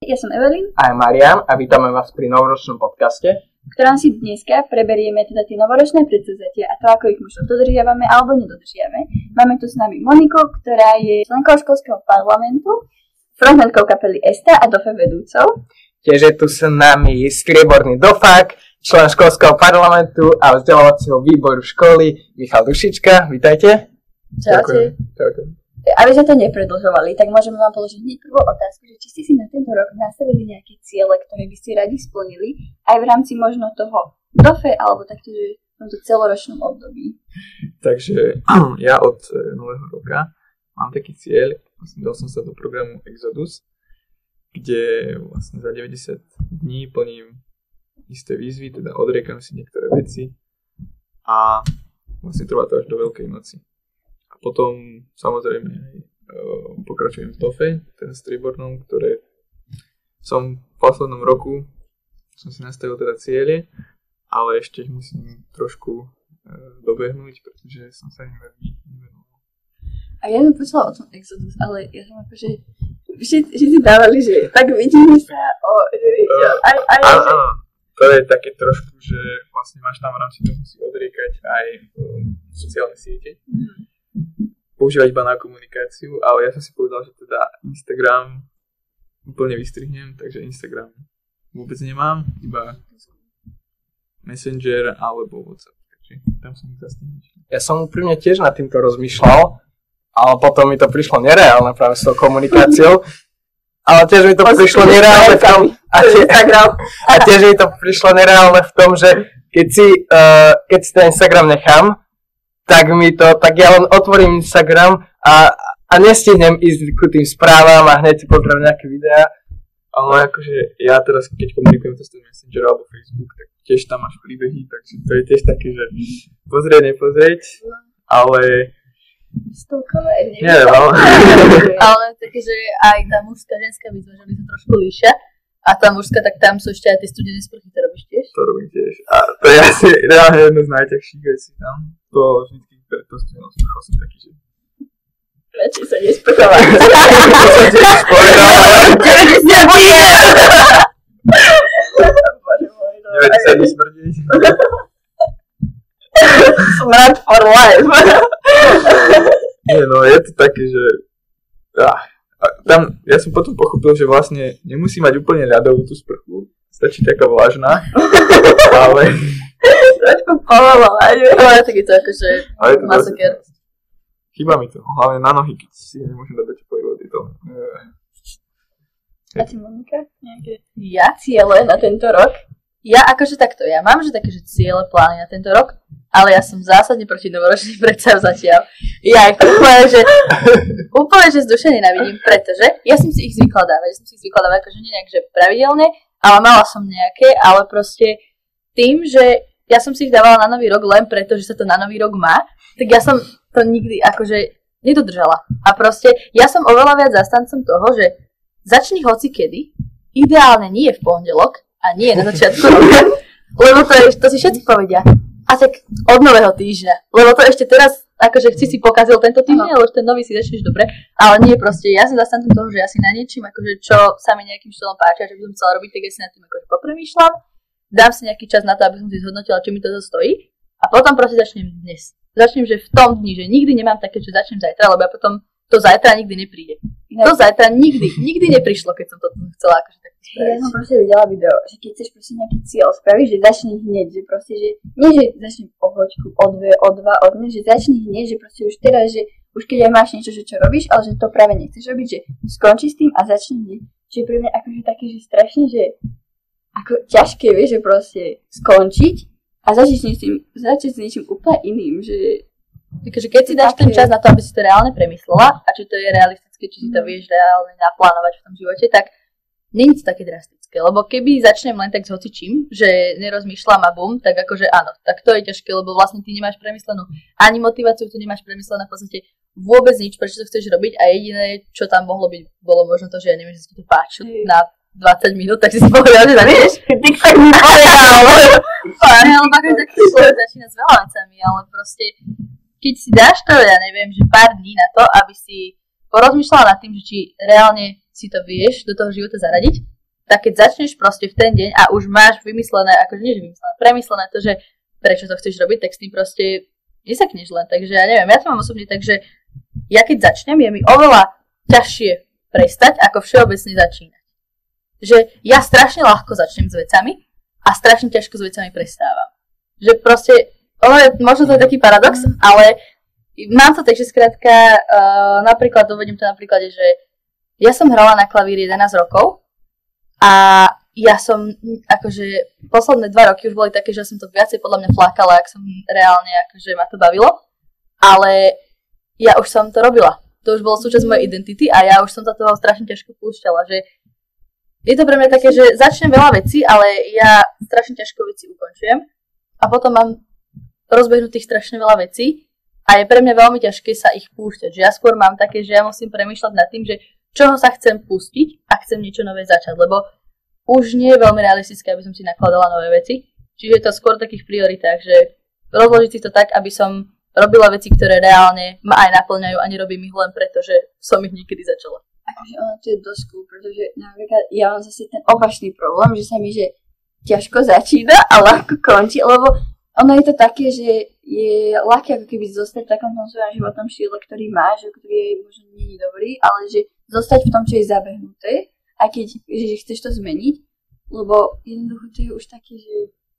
Ja som Evelyn. A ja Marian a vítame vás pri novoročnom podcaste, v ktorom si dneska preberieme teda tie novoročné predsavzatia a to, ako ich možno dodržiavame alebo nedodržiavame. Máme tu s nami Moniku, ktorá je členkou školského parlamentu, frontmankou kapely Esta a Dofe vedúcou. Tiež je tu s nami strieborný dofák, člen školského parlamentu a vzdelávacieho výboru školy Michal Dušička. Vítajte. Čaute. Aby sme to nepredĺžovali, tak môžeme vám položiť hneď prvú otázku, že či ste si na tento rok nastavili nejaké ciele, ktoré by ste radi splnili, aj v rámci možno toho DOFE, alebo takto, že v tomto celoročnom období. Takže ja od nového roka mám taký cieľ, dal som sa do programu Exodus, kde vlastne za 90 dní plním isté výzvy, teda odriekam si niektoré veci a vlastne trvá to až do Veľkej noci. A potom samozrejme pokračujem v DOFE, ten striebornom, ktoré som v poslednom roku som si nastavil teda ciele, ale ešte ich musím trošku dobehnúť, pretože som sa im veľmi nevenoval. A ja som počula o tom Exodus, ale ja som akože všetci dávali, že tak vidíme sa Áno, to je také trošku, že vlastne máš tam v rámci toho si odriekať aj sociálne siete. Používať iba na komunikáciu, ale ja som si povedal, že teda Instagram úplne vystrihnem, takže Instagram vôbec nemám, iba Messenger alebo WhatsApp, takže tam som ich zase nemyslel. Ja som úprimne tiež nad týmto rozmýšľal, ale potom mi to prišlo nereálne práve s tou komunikáciou. Ale tiež mi to prišlo nereálne v tom, a tiež mi to prišlo nereálne v tom, že keď si ten Instagram nechám, tak ja len otvorím Instagram a nestihnem ísť ku tým správam a hneď si pozriem nejaké videá. Ale akože ja teraz, keď komunikujem cez ten Messenger alebo Facebook, tak tiež tam máš príbehy, takže to je tiež také, že pozrieť, nepozrieť, ale... Stalkové, neviem. Ale také, že aj tá mužská, ženská výzva, že by sa trošku líšia. A tá mužská, tak tam sú ešte aj tie studené sprchy, to robíš tiež? To robím tiež. A to je asi reálne jedno z najťažších vecí tam. To vždycky pred to studenou sprchou som taký, že... Radšej sa nesprchovať. Nevedí sa nesmrdiť. Smrad for life. Nie, no je to také, že... Tam ja som potom pochopil, že vlastne nemusí mať úplne ľadovú tú sprchu. Stačí taká vlažná. Ale... Trošku povolovať. Ale tak je to akože masaker. Chýba mi to. Hlavne na nohy, keď si nemôžem dať do teplej vody. A ty, Monika? Nejaké ciele na tento rok? Ja akože takto, ja mám že také, že ciele, plány na tento rok, ale ja som zásadne proti novoročným predsavzatiam. Ja ich úplne, že z duše nenávidím, pretože ja som si ich zvykla dávať. Akože nie nejak, že pravidelne, ale mala som nejaké, ale proste tým, že ja som si ich dávala na nový rok len preto, že sa to na nový rok má, tak ja som to nikdy akože nedodržala. A proste ja som oveľa viac zastancom toho, že začni hoci kedy, ideálne nie v pondelok, a nie na začiatku roka, lebo to si všetci povedia. A tak od nového týždňa, lebo to ešte teraz, akože si pokazil tento týždeň, ale už ten nový si začneš dobre, ale nie proste, ja som zastancom toho, že ja si na niečím, akože čo sa mi nejakým štýlom páči, že by som chcela robiť, tak ja si nad tým akože popremýšľam, dám si nejaký čas na to, aby som si zhodnotila, či mi to stojí a potom proste začnem dnes. Začnem, že v tom dni, že nikdy nemám také, že začnem zajtra, lebo ja potom to zajtra nikdy nepríde. To zajtra nikdy neprišlo, keď som to chcela akože takto spraviť. Ja som proste videla video, že keď chceš proste nejaký cieľ spraviť, že začni hneď, že proste, že nie, že začni o hoďku, o dve, o dva, o dne, že začni hneď, že proste už teraz, že už keď aj máš niečo, že čo robíš, ale že to práve nechceš robiť, že skončí s tým a začni hneď. Čiže pre mňa akože také, že strašne, že ako ťažké, vieš, že proste skončiť a začať s niečím úplne iným, že... Takže keď si dáš ten čas na to, aby si to reálne premyslela a či to je realistické, či si to vieš reálne naplánovať v tom živote, tak nie je to také drastické, lebo keby začnem len tak s hocičím, že nerozmýšľam a bum, tak akože áno, tak to je ťažké, lebo vlastne ty nemáš premyslenú ani motiváciu, ty nemáš premyslené v podstate vôbec nič, prečo to chceš robiť a jediné, čo tam mohlo byť, bolo možno to, že ja neviem, že si ti to páčilo na 20 minút, tak si povedal, že nevieš, TikTok mi povedal. Lebo akože taký človek začína s veľa vecami, ale proste keď si dáš to, ja neviem, že pár dní na to, aby si porozmýšľala nad tým, že či reálne si to vieš do toho života zaradiť, tak keď začneš proste v ten deň a už máš vymyslené, akože nie že vymyslené, premyslené to, že prečo to chceš robiť, tak s tým proste nesekneš len. Takže ja neviem, ja to mám osobne tak, že ja keď začnem, je mi oveľa ťažšie prestať, ako všeobecne začínať. Že ja strašne ľahko začnem s vecami a strašne ťažko s vecami prestávam. Že proste, možno to je taký paradox, ale mám to tak, že skrátka, napríklad, uvediem to na príklade, že ja som hrala na klavíri 11 rokov a ja som, akože, posledné 2 roky už boli také, že som to viacej podľa mňa flákala, ak som reálne, akože ma to bavilo, ale ja už som to robila. To už bolo súčasť mojej identity a ja už som sa toho strašne ťažko púšťala, že je to pre mňa také, že začnem veľa vecí, ale ja strašne ťažko veci ukončujem a potom mám rozbehnutých strašne veľa vecí a je pre mňa veľmi ťažké sa ich púšťať, že ja skôr mám také, že ja musím premýšľať nad tým, že čoho sa chcem pustiť a chcem niečo nové začať, lebo už nie je veľmi realistické, aby som si nakladala nové veci. Čiže je to skôr v takých prioritách, že rozložiť si to tak, aby som robila veci, ktoré reálne ma aj naplňajú a nerobím ich len preto, že som ich niekedy začala. Akože ono to je dosť cool, pretože napríklad ja mám zase ten opačný problém, že sa mi že ťažko začína a ľahko končí, lebo ono je to také, že je ľahké ako keby zostať v takom svojom životnom štýle, ktorý máš, ktorý je možno nie je dobrý, ale že zostať v tom, čo je zabehnuté, aj keď že chceš to zmeniť, lebo jednoducho to je už také, že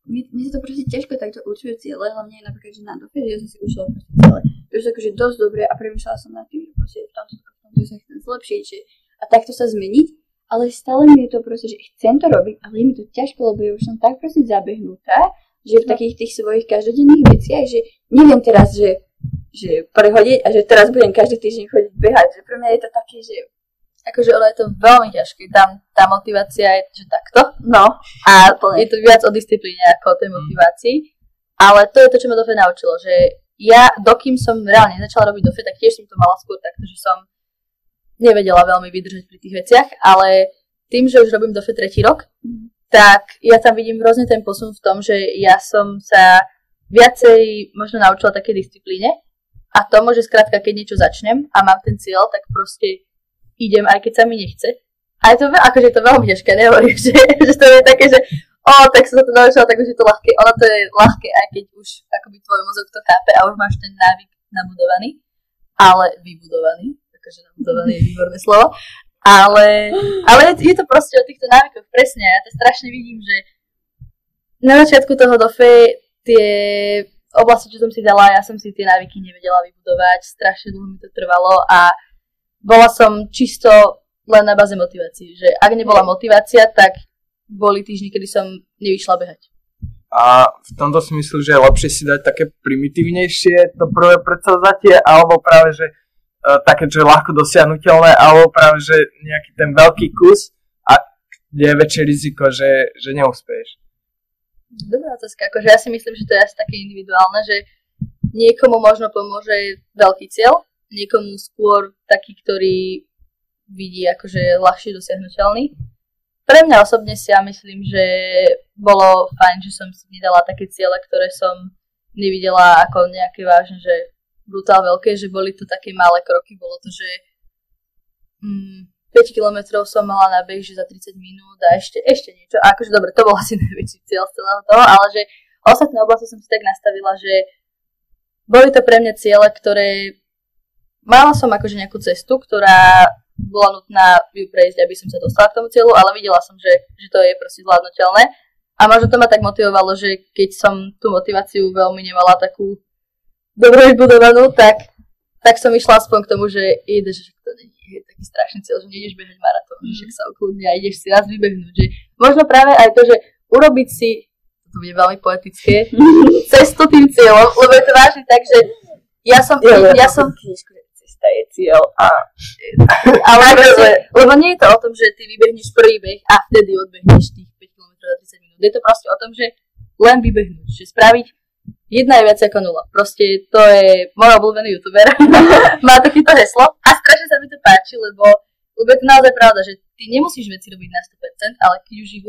mne sa to proste ťažko takto určuje ciele, hlavne napríklad, že na dofe, že ja som si učila proste ciele. To je akože dosť dobre a premýšľala som nad tým, že proste v tomto sa chcem zlepšiť, že a takto sa zmeniť, ale stále mi je to proste, že chcem to robiť, ale je mi to ťažko, lebo ja už som tak proste zabehnutá, že v takých tých svojich každodenných veciach, že neviem teraz, že prehodiť a že teraz budem každý týždeň chodiť behať, že pre mňa je to také, že akože ono je to veľmi ťažké, tam tá motivácia je, že takto, no a je to viac o disciplíne ako o tej motivácii, ale to je to, čo ma dofe naučilo, že ja, dokým som reálne začala robiť dofe, tak tiež som to mala skôr takto, že som nevedela veľmi vydržať pri tých veciach, ale tým, že už robím dofe 3. rok, tak ja tam vidím hrozne ten posun v tom, že ja som sa viacej možno naučila také disciplíne a tomu, že skrátka, keď niečo začnem a mám ten cieľ, tak proste idem, aj keď sa mi nechce. A je to, akože je to veľmi ťažké, nehovorím, že to je také, že tak som sa to naučila, tak už je to ľahké. Ono to je ľahké, aj keď už akoby tvoj mozog to chápe a už máš ten návyk nabudovaný, ale vybudovaný, akože nabudovaný je výborné slovo, ale je to proste o týchto návykoch, presne, ja to strašne vidím, že na začiatku toho dofe tie oblasti, čo som si dala, ja som si tie návyky nevedela vybudovať, strašne dlho mi to trvalo a bola som čisto len na báze motivácie, že ak nebola motivácia, tak boli týždne, kedy som nevyšla behať. A v tomto si myslím, že je lepšie si dať také primitívnejšie to prvé predsavzatie, alebo práve, že také, čo je ľahko dosiahnuteľné, alebo práve, že nejaký ten veľký kus a kde je väčšie riziko, že neúspeješ. Dobrá otázka, akože ja si myslím, že to je asi také individuálne, že niekomu možno pomôže veľký cieľ, niekomu skôr taký, ktorý vidí akože ľahšie dosiahnuteľný. Pre mňa osobne si ja myslím, že bolo fajn, že som si nedala také ciele, ktoré som nevidela ako nejaké vážne, že brutál veľké, že boli to také malé kroky, bolo to, že 5 kilometrov som mala na beh, že za 30 minút a ešte niečo. A akože dobre, to bol asi najväčší cieľ z celého toho, ale že ostatné oblasti som si tak nastavila, že boli to pre mňa ciele, ktoré mala som akože nejakú cestu, ktorá bola nutná ju prejsť, aby som sa dostala k tomu cieľu, ale videla som, že to je proste zvládnutelné. A možno to ma tak motivovalo, že keď som tú motiváciu veľmi nemala takú dobre vybudovanú, tak som išla aspoň k tomu, že to nie je taký strašný cieľ, že nejdeš behať maratón, že však sa okľudne a ideš si raz vybehnúť. Že možno práve aj to, že urobiť si, to bude veľmi poetické, cestu tým cieľom, lebo je to vážne tak, že ja som cesta je cieľ ale lebo nie je to o tom, že ty vybehneš prvý beh a vtedy odbehneš tých 5 km za 30 minút. Je to proste o tom, že len vybehnúť, že spraviť jedna je viac ako nula. Proste to je môj obľúbený youtuber. Má takéto heslo a strašne sa mi to páči, lebo je to naozaj pravda, že ty nemusíš veci robiť na 100%, ale keď už ich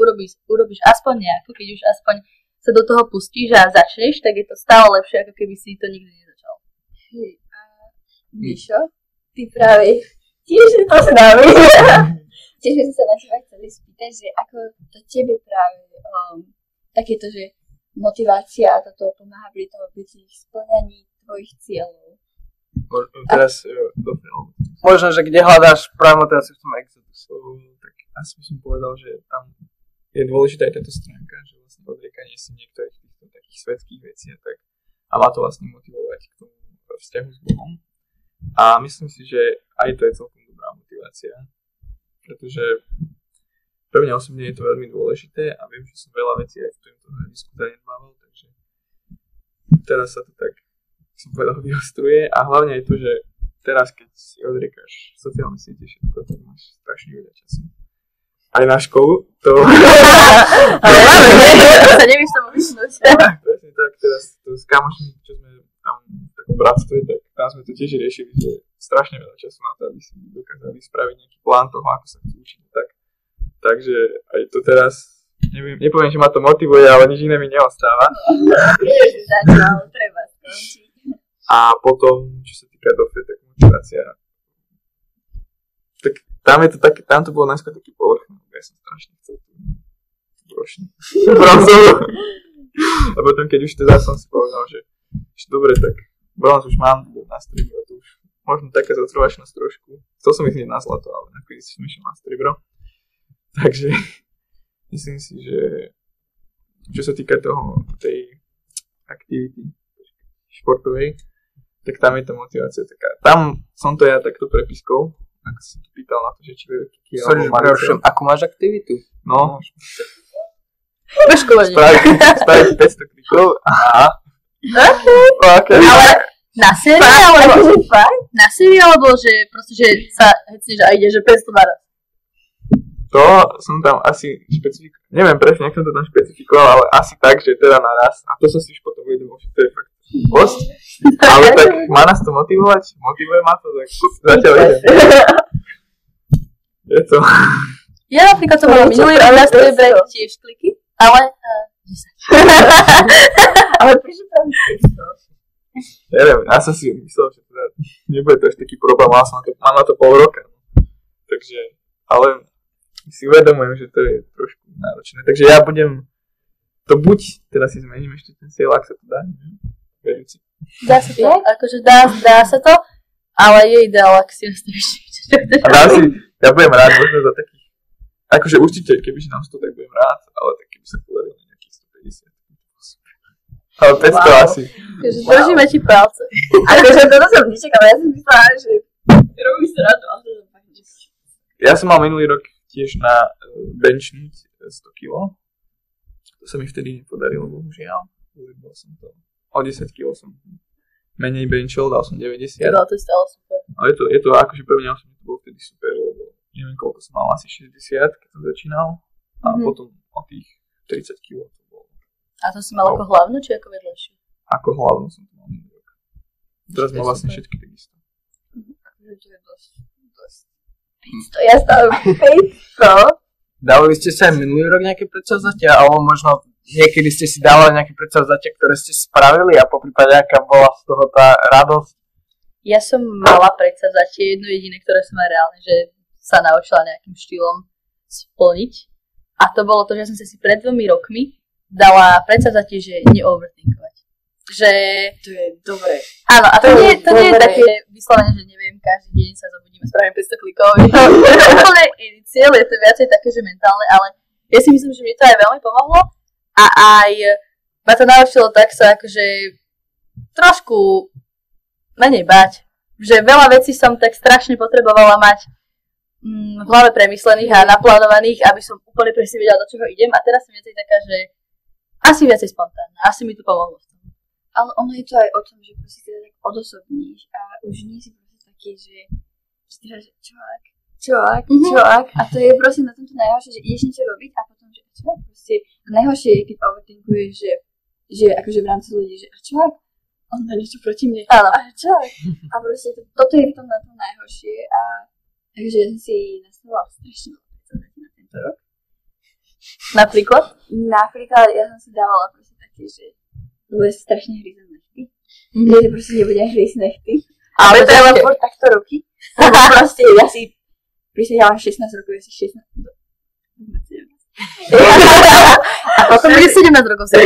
urobíš aspoň nejako, keď už aspoň sa do toho pustíš a začneš, tak je to stále lepšie, ako keby si to nikdy nezačal. Míšo, ty práve tiež si to s nami. tiež by som sa na teba chceli spýtať, že ako to tebe práve takéto, že motivácia a toto pomáha pri splňaní tvojich cieľov. Teraz Možno, že kde hľadáš práve motiváciu v tom Exodusu? tak asi by som povedal, že tam je dôležitá aj táto stránka, že vlastne odriekanie si niektorých týchto takých svetských vecí a má to vlastne motivovať k tomu vzťahu s Bohom. A myslím si, že aj to je celkom dobrá motivácia, pretože pre mňa osobne je to veľmi dôležité a viem, že som veľa vecí aj v tomto hľadisku zanedbával, takže teraz sa to tak, som povedal, vyostruje a hlavne aj to, že teraz, keď si odriekáš sociálne siete všetko, tak máš strašne veľa času. Aj na školu, to... Ale to sa nevíš tomu vyšnúť. Presne tak, teraz to s kamošmi, čo sme tam v takom bratstve, tak tam sme to tiež riešili, že strašne veľa času na to, aby si dokázali spraviť nejaký plán toho, ako sa chcú učiť. Takže aj to teraz, nepoviem, že ma to motivuje, ale nič iné mi neostáva. Treba skončiť. A potom, čo sa týka DOFE, tak motivácia. Tak tam to bolo najskôr taký povrchný, ja som strašne chcel tú brošňu. A potom, keď už teda som si povedal, že dobre, tak bronz už mám na stribro, to už možno taká zotrvačnosť trošku. Chcel som ich hneď na zlato, ale nakoniec som išiel na stribro. Takže myslím si, že čo sa týka tej aktivity športovej, tak tam je tá motivácia taká. Tam som to ja takto prepiskol, ak si to pýtal na to, že či veľký alebo malý. Akú máš aktivitu? No, Bežkovanie. spraviť 500 klikov. Aha. Okay. Ale na sérii alebo že proste, že sa hecneš a ide, že 500 naraz. To som tam asi špecifikoval, neviem presne, jak som to tam špecifikoval, ale asi tak, že teda naraz. A to som si už potom uvedomil, že to je fakt post. Ale tak má nás to motivovať? Motivuje ma to, tak zatiaľ idem. Je to. Ja napríklad som mala minulý rok na strebe tiež kliky, ale 10. Ale prečo tam 500? Neviem, ja som si myslel, že teda nebude to až taký problém, mám na to pol roka. Takže, ale si uvedomujem, že to je trošku náročné. Takže ja budem to buď, teda si zmením ešte ten cieľ, ak sa to dá, vedúci. Dá sa to, akože dá sa to, ale je ideál, ak si nastavíš niečo. A dám si, ja budem rád možno za takých, akože určite, kebyže nám 100, tak budem rád, ale tak keby sa podarilo nejakých 150. Ale 500 asi. Takže držíme ti palce. Akože toto som nečakala, ja som myslela, že robíš sa rád, ale to som fakt nečakala. Ja som mal minulý rok tiež na benchniť 100 kg. To sa mi vtedy nepodarilo, bohužiaľ. Bol som to. O 10 kg som menej benchol, dal som 90. No, to je stále super. Ale je to akože pre mňa to bolo vtedy super, lebo neviem koľko som mal, asi 60, keď som začínal. A potom o tých 30 kg to bolo. A to si mal ako hlavnú, či ako vedľajšiu? Ako hlavnú som to mal minulý rok. Teraz mám vlastne všetky takisto. Akože to je dosť. 500, ja stále 500. Dávali ste sa aj minulý rok nejaké predsavzatia, alebo možno niekedy ste si dávali nejaké predsavzatia, ktoré ste spravili a poprípade aká bola z toho tá radosť? Ja som mala predsavzatie jedno jediné, ktoré som aj reálne, že sa naučila nejakým štýlom splniť. A to bolo to, že som si pred 2 rokmi dala predsavzatie, že neoverthinkovať. Že... To je dobré. Áno, a to nie je také vyslovene, že neviem, každý deň sa zobudím a spravím 500 klikov. Je to úplne iný cieľ, je to viacej také, že mentálne, ale ja si myslím, že mi to aj veľmi pomohlo a aj ma to naučilo tak sa akože trošku menej báť. Že veľa vecí som tak strašne potrebovala mať v hlave premyslených a naplánovaných, aby som úplne presne vedela, do čoho idem a teraz som viacej taká, že asi viacej spontánna, asi mi to pomohlo v tom. Ale ono je to aj o tom, že proste teda tak odosobníš a už nie si proste taký, že teda, že čoak. A to je proste na tomto najhoršie, že ideš niečo robiť a potom, že čoak proste. A najhoršie je, keď overthinkuješ, že akože v rámci ľudí, že čoak, on má niečo proti mne. Áno. A čoak. A proste toto je v tom na tom najhoršie a takže ja som si nastavila strašne na tento rok. Napríklad? Napríklad ja som si dávala proste také, že bude si strašne hryzať nechty. Že proste nebudem hryzť nechty. Ale to je len furt takto ruky. Lebo proste ja si prisahám 16 rokov, asi 16. A potom bude 17 rokov sa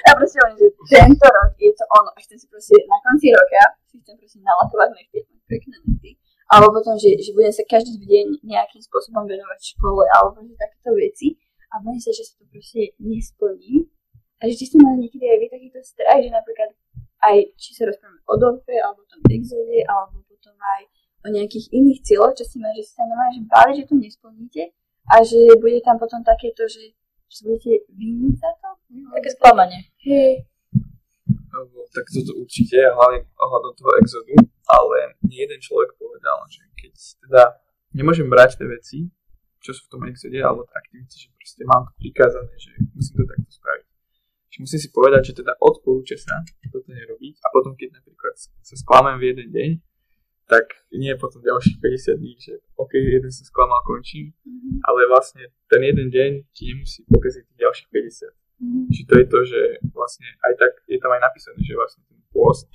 Ja proste hovorím, že tento rok je to ono. A chcem si proste na konci roka si chcem proste nalakovať nechty, pekné nechty. Alebo potom, že budem sa každý deň nejakým spôsobom venovať škole alebo proste takéto veci. A bojím sa, že sa to proste nesplním. A že či som mala niekedy aj vy takýto strach, že napríklad aj či sa rozprávame o dofe, alebo o tom exode, alebo potom aj o nejakých iných cieľoch, čo si má, že si sa normálne že báli, že to nesplníte a že bude tam potom takéto, že sa budete viniť za to? Také sklamanie. Hej. Tak toto určite, hlavne ohľadom toho exodu, ale nie jeden človek povedal, že keď teda nemôžem brať tie veci, čo sú v tom exode, alebo tie aktivity, že proste mám to prikázané, že musím to takto spraviť. Že musím si povedať, že teda odporúča sa toto nerobiť a potom, keď napríklad sa sklamem v jeden deň, tak nie potom ďalších 50 dní, že OK, jeden som sklamal, končím, ale vlastne ten jeden deň ti nemusí pokaziť tých ďalších 50. Čiže to je to, že vlastne aj tak je tam aj napísané, že vlastne ten pôst,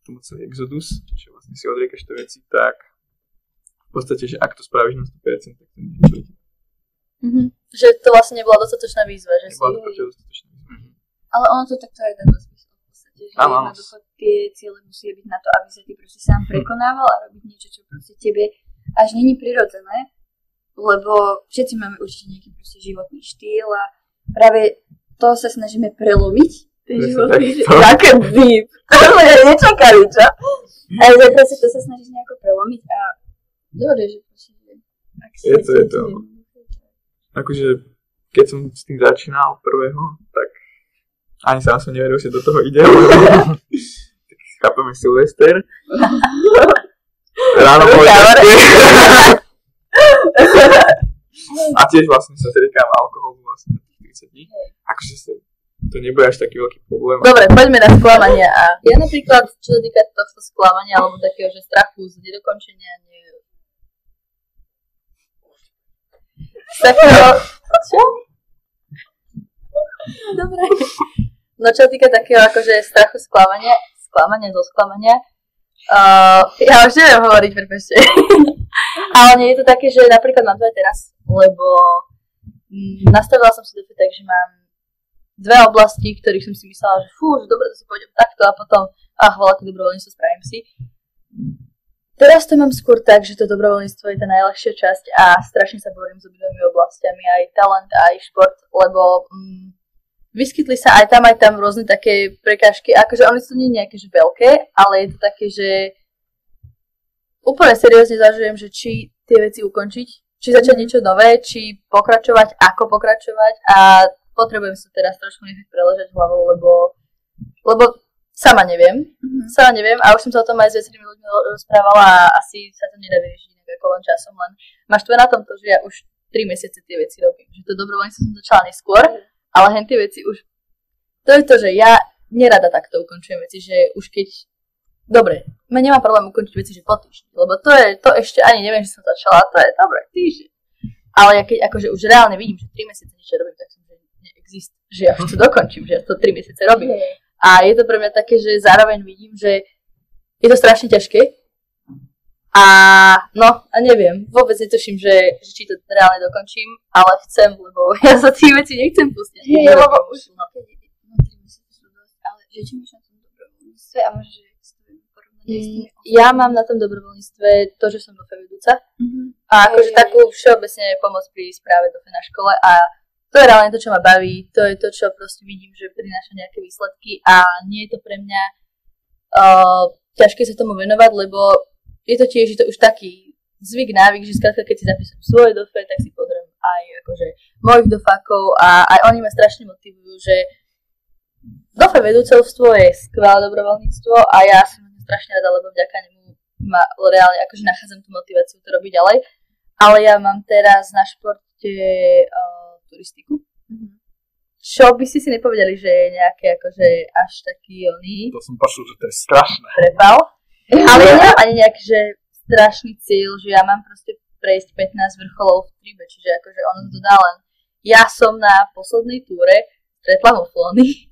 tomu celý exodus, že vlastne si odriekaš tie veci, tak v podstate, že ak to spravíš na 100%, tak to nie je pre teba. Že to vlastne nebola dostatočná výzva, že si... Dostatočná výzva. Ale ono to takto aj dáva zmysel v podstate, že jednoducho tie ciele musia byť na to, aby sa ty proste sám prekonával a robiť niečo, čo proste tebe až není prirodzené, lebo všetci máme určite nejaký proste životný štýl a práve to sa snažíme prelomiť, ten životný štýl. Také deep. To sme nečakali, čo? Ale že proste to sa snažíš nejako prelomiť a dobre, že proste... Je to. Akože, keď som s tým začínal prvého, tak ani sám som neveril, že do toho ide. Tak chápeme Silvester. Ráno boli a tiež vlastne sa zriekam alkoholu vlastne 30 dní. Akože to nebude až taký veľký problém. Dobre, poďme na sklamania. A ja napríklad, čo sa týka tohto sklamania, alebo takého, že strachu z nedokončenia, takého... Čo? Dobre. No čo týka takého akože strachu sklamania zo sklamania, ja už neviem hovoriť, prepáčte. Ale nie je to také, že napríklad mám to aj teraz, lebo nastavila som si to tak, že mám dve oblasti, ktorých som si myslela, že že dobre, to si pôjdem takto a potom, veľké dobrovoľníctvo spravím si. Teraz to mám skôr tak, že to dobrovoľníctvo je tá najľahšia časť a strašne sa borím s obidvomi oblastiami, aj talent, aj šport, lebo vyskytli sa aj tam rôzne také prekážky, akože oni sú nie nejaké že veľké, ale je to také, že úplne seriózne zvažujem, že či tie veci ukončiť, či začať niečo nové, či pokračovať, ako pokračovať a potrebujem sa teraz trošku nechať preležať hlavou, lebo sama neviem a už som sa o tom aj s viacerými ľuďmi rozprávala a asi sa to nedá vyriešiť inak ako len časom, len máš to na tomto, že ja už 3 mesiace tie veci robím, že to dobrovoľníctvo som začala neskôr, ale hen tie veci už, to je to, že ja nerada takto ukončujem veci, že už keď, dobre, nemám problém ukončiť veci, že po týždni, lebo to ešte ani neviem, že som začala, to je dobre, týždeň, ale ja keď akože už reálne vidím, že 3 mesiace niečo robím, tak som, že neexistuje, že ja už to dokončím, že ja to 3 mesiace robím. A je to pre mňa také, že zároveň vidím, že je to strašne ťažké. A neviem, vôbec netuším, že či to reálne dokončím, ale chcem, lebo ja sa tých vecí nechcem pustiť. Lebo už 3 mesiace sú dosť, ale že či máš na tom dobrovoľníctve a môžeš s tým porovnať s tými ja mám na tom dobrovoľníctve to, že som dofe vedúca. A akože takú všeobecne pomoc pri správe dofe na škole a to je reálne to, čo ma baví, to je to, čo proste vidím, že prináša nejaké výsledky a nie je to pre mňa ťažké sa tomu venovať, lebo je to tiež už taký zvyk, návyk, že skrátka, keď si zapíšem svoje dofe, tak si pozriem aj akože mojich dofákov a aj oni ma strašne motivujú, že dofe vedúcovstvo je skvelé dobrovoľníctvo a ja som strašne rada, lebo vďaka nemu reálne akože nachádzam tú motiváciu to robiť ďalej. Ale ja mám teraz na športe turistiku. Čo by ste si nepovedali, že je nejaké akože až taký oný... To som počul, že to je strašné. Prepal. Ale ja nemám ani nejaký, že strašný cieľ, že ja mám proste prejsť 15 vrcholov v tribe, čiže akože ono to dá len. Ja som na poslednej túre stretla muflóny.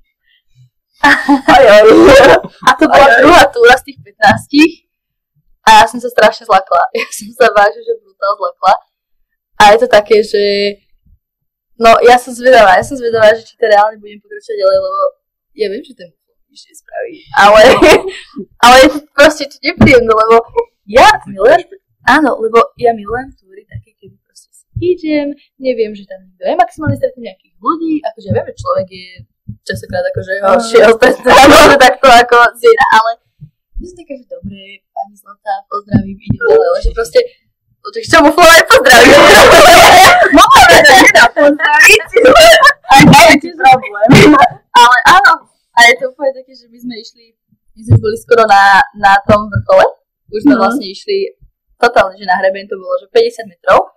A to bola druhá túra z tých 15. A ja som sa strašne zlakla. Ja som sa vážne, že brutál zlakla. A je to také, že... No, ja som zvedavá, že či to reálne budem pokračovať ďalej, lebo ja viem, že ten nič nespraví. Ale je to proste nepríjemné, lebo ja milujem... Áno, lebo ja milujem túry také, kedy proste si idem, neviem, že tam nikto je, maximálne stretnem nejakých ľudí, akože ja viem, že človek je častokrát akože šiel stretnúť takto ako zjeda, ale ja som taká, že dobre, pani Zlatá, pozdravím, idem ďalej, ale že proste čo mu Flora nepozdraví? Mohla by to nedá pozdraviť. Aj to je tiež problém. Ale áno. A je to úplne také, že my sme boli skoro na tom vrchole. Už sme vlastne išli totálne, že na hrebeň to bolo, že 50 metrov.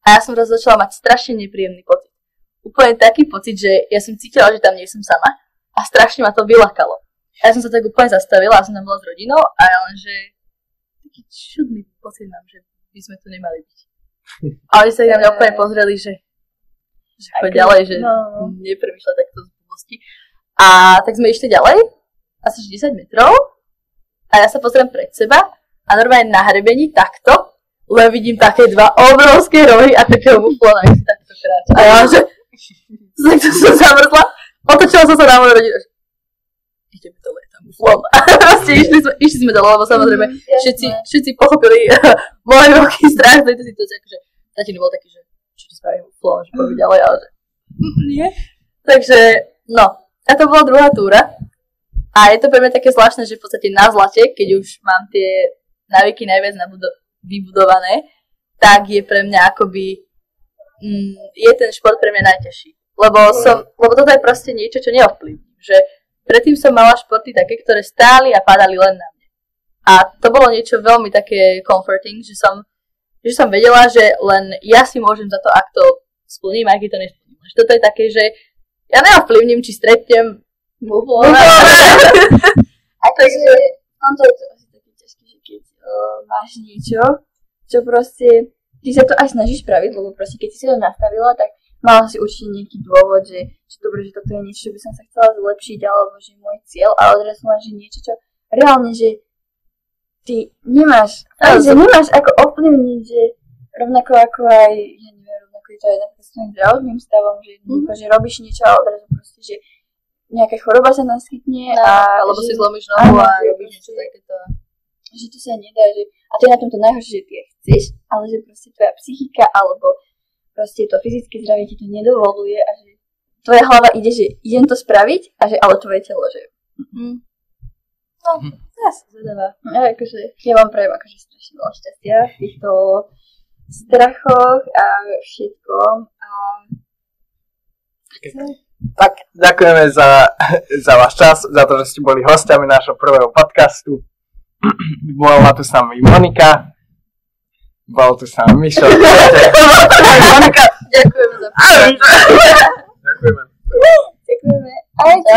A ja som raz začala mať strašne nepríjemný pocit. Úplne taký pocit, že ja som cítila, že tam nie som sama. A strašne ma to vylakalo. A ja som sa tak úplne zastavila, a som tam bola s rodinou a ja len, že taký čudný pocit mám, že by sme tu nemali byť. A oni sa na mňa úplne pozreli, že choď ďalej, že nepremýšľa takto z blbosti. A tak sme išli ďalej, asi 10 metrov a ja sa pozriem pred seba a normálne na hrebení takto, len vidím také dva obrovské rohy a takého muflona, jak si takto kráča. A ja, že takto som zamrzla, otočila som sa na moju rodinu, že ideme dole, tam muflon. A proste išli sme dole, lebo samozrejme všetci pochopili môj veľký strach v tejto situácii, akože tatino bol taký, že čo ti spravím muflon, že poviem ďalej, ale že nie. Takže, no, a to bola druhá túra. A je to pre mňa také zvláštne, že v podstate na Zlate, keď už mám tie návyky najviac vybudované, tak je pre mňa akoby, je ten šport pre mňa najťažší. Lebo toto je proste niečo, čo neovplyvním. Že predtým som mala športy také, ktoré stáli a padali len na mne. A to bolo niečo veľmi také comforting, že som vedela, že len ja si môžem za to, ak to splním, ak to nesplním. Že toto je také, že ja neovplyvním, či stretnem muflona. Akože on to je asi taký ťažký, že keď máš niečo, čo proste ty sa to aj snažíš spraviť, lebo proste keď si to nastavila, tak mala si určite nejaký dôvod, že dobre, že toto je niečo, čo by som sa chcela zlepšiť, alebo že môj cieľ, ale teraz len, že niečo, čo reálne, že ty nemáš ako ovplyvniť, že rovnako ako aj, ja neviem, rovnako je to aj napríklad s tvojím zdravotným stavom, že robíš niečo a odrazu proste, že nejaká choroba sa naskytne alebo si zlomíš nohu a robíš niečo takéto. Že to sa nedá, že a to je na tomto najhoršie, že ty chceš, ale že proste tvoja psychika alebo proste to fyzické zdravie ti to nedovoluje a že tvoja hlava ide, že idem to spraviť a že ale tvoje telo, že no, ja som zvedavá. Ja vám prajem akože strašne veľa šťastia v týchto strachoch a všetkom a tak ďakujeme za váš čas, za to, že ste boli hostiami nášho prvého podcastu. Bola tu s nami Monika, bol tu s nami Mišo. Monika, ďakujeme za Ďakujeme. Ďakujeme. Ahojte.